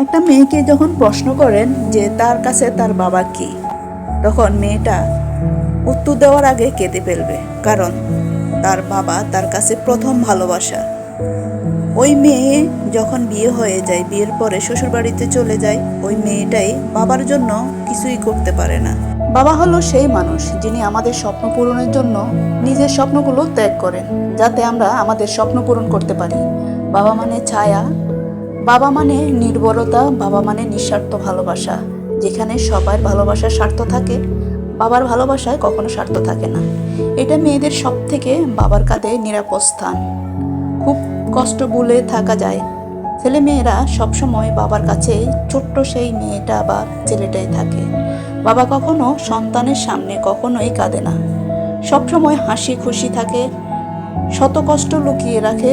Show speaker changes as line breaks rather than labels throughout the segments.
একটা মেয়েকে যখন প্রশ্ন করেন যে তার কাছে তার বাবা কি, তখন মেয়েটা উত্তর দেওয়ার আগে কেঁদে ফেলবে, কারণ তার বাবা তার কাছে প্রথম ভালোবাসা। ওই মেয়ে যখন বিয়ে হয়ে যায়, বিয়ের পরে শ্বশুরবাড়িতে চলে যায়, ওই মেয়েটাই বাবার জন্য কিছুই করতে পারে না। বাবা হলো সেই মানুষ যিনি আমাদের স্বপ্ন পূরণের জন্য নিজের স্বপ্নগুলো ত্যাগ করেন, যাতে আমরা আমাদের স্বপ্ন পূরণ করতে পারি। বাবা মানে ছায়া, বাবা মানে নির্ভরতা, বাবা মানে নিঃস্বার্থ ভালোবাসা। যেখানে সবার ভালোবাসার স্বার্থ থাকে, বাবার ভালোবাসায় কখনো স্বার্থ থাকে না। এটা মেয়েদের সব থেকে বাবার কাঁধে নিরাপদ স্থান। খুব কষ্ট ভুলে থাকা যায়, ছেলে মেয়েরা সবসময় বাবার কাছে ছোট্ট সেই মেয়েটা বা ছেলেটাই থাকে। বাবা কখনো সন্তানের সামনে কখনোই কাঁদে না, সবসময় হাসি খুশি থাকে, শত কষ্ট লুকিয়ে রাখে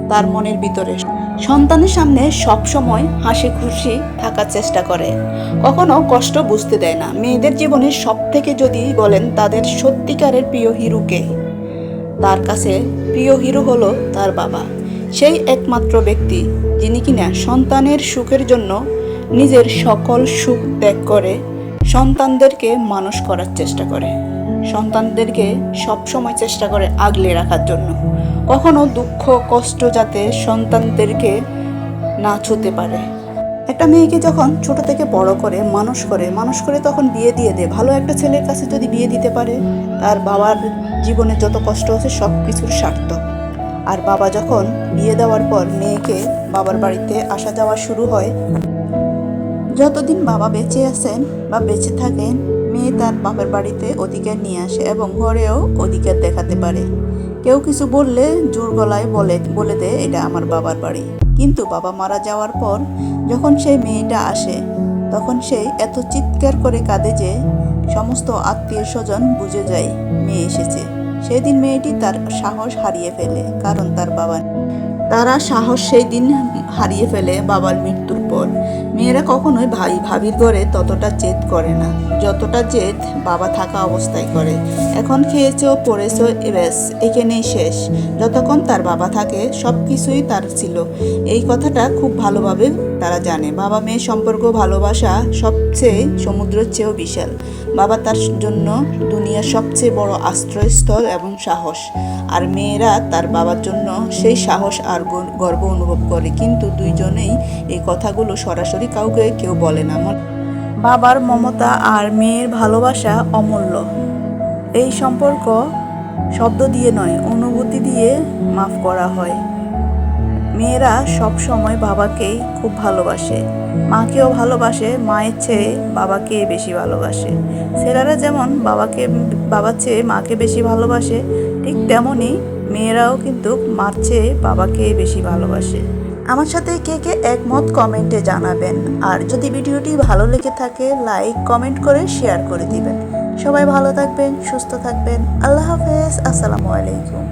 তার মনের ভিতরে। সন্তানের সামনে সবসময় হাসি খুশি থাকার চেষ্টা করে, কখনো কষ্ট বুঝতে দেয় না। মেয়েদের জীবনের সব থেকে যদি বলেন তাদের সত্যিকারের প্রিয় হিরোকে, তার কাছে প্রিয় হিরো হলো তার বাবা। সেই একমাত্র ব্যক্তি যিনি কিনা সন্তানের সুখের জন্য নিজের সকল সুখ ত্যাগ করে সন্তানদেরকে মানুষ করার চেষ্টা করে, সন্তানদেরকে সবসময় চেষ্টা করে আগলে রাখার জন্য। কখনো দুঃখ কষ্ট যাতে সন্তানদেরকে না ছুঁতে পারে। একটা মেয়েকে যখন ছোট থেকে বড় করে মানুষ করে তখন বিয়ে দিয়ে দেয়। ভালো একটা ছেলের কাছে যদি বিয়ে দিতে পারে, তার বাবার জীবনে যত কষ্ট আছে সব কিছুর সার্থক। আর বাবা যখন বিয়ে দেওয়ার পর মেয়েকে বাবার বাড়িতে আসা যাওয়া শুরু হয়, যতদিন বাবা বেঁচে আছেন বা বেঁচে থাকেন, মেয়ে তার বাবার বাড়িতে অধিকার নিয়ে আসে এবং ঘরেও অধিকার দেখাতে পারে। কেউ কিছু বললে জোর গলায় বলে দেয় এটা আমার বাবার বাড়ি। কিন্তু বাবা মারা যাওয়ার পর যখন সেই মেয়েটা আসে, তখন সে এত চিৎকার করে কাঁদে যে সমস্ত আত্মীয় স্বজন বুঝে যায় মেয়ে এসেছে। সেদিন মেয়েটি তার সাহস হারিয়ে ফেলে, কারণ তারা সাহস সেই দিন হারিয়ে ফেলে বাবার মৃত্যুর পর। মেয়েরা কখনোই ভাবির ঘরে ততটা জেদ করে না যতটা জেদ বাবা থাকা অবস্থায় করে। এখন খেয়েছো পড়েছো ব্যাস এখানেই শেষ। যতক্ষণ তার বাবা থাকে সব কিছুই তার ছিল, এই কথাটা খুব ভালোভাবে তারা জানে। বাবা মেয়ের সম্পর্ক ভালোবাসা সবচেয়ে সমুদ্রের চেয়েও বিশাল। বাবা তার জন্য দুনিয়ার সবচেয়ে বড় আশ্রয়স্থল এবং সাহস, আর মেয়েরা তার বাবার জন্য সেই সাহস আর গর্ব অনুভব করে। কিন্তু দুইজনেই এই কথাগুলো সরাসরি কাউকে কেউ বলে না। বাবার মমতা আর মেয়ের ভালোবাসা অমূল্য। এই সম্পর্ক শব্দ দিয়ে নয়, অনুভূতি দিয়ে মাফ করা হয়। মেয়েরা সব সময় বাবাকেই খুব ভালোবাসে, মাকেও ভালোবাসে, মায়ের চেয়ে বাবাকে বেশি ভালোবাসে। ছেলেরা যেমন বাবার চেয়ে মাকে বেশি ভালোবাসে, ঠিক তেমনই মেয়েরাও কিন্তু মার চেয়ে বাবাকে বেশি ভালোবাসে। আমার সাথে কে কে একমত কমেন্টে জানাবেন। আর যদি ভিডিওটি ভালো লেগে থাকে লাইক কমেন্ট করে শেয়ার করে দিবেন। সবাই ভালো থাকবেন, সুস্থ থাকবেন। আল্লাহ হাফেজ, আসসালামু আলাইকুম।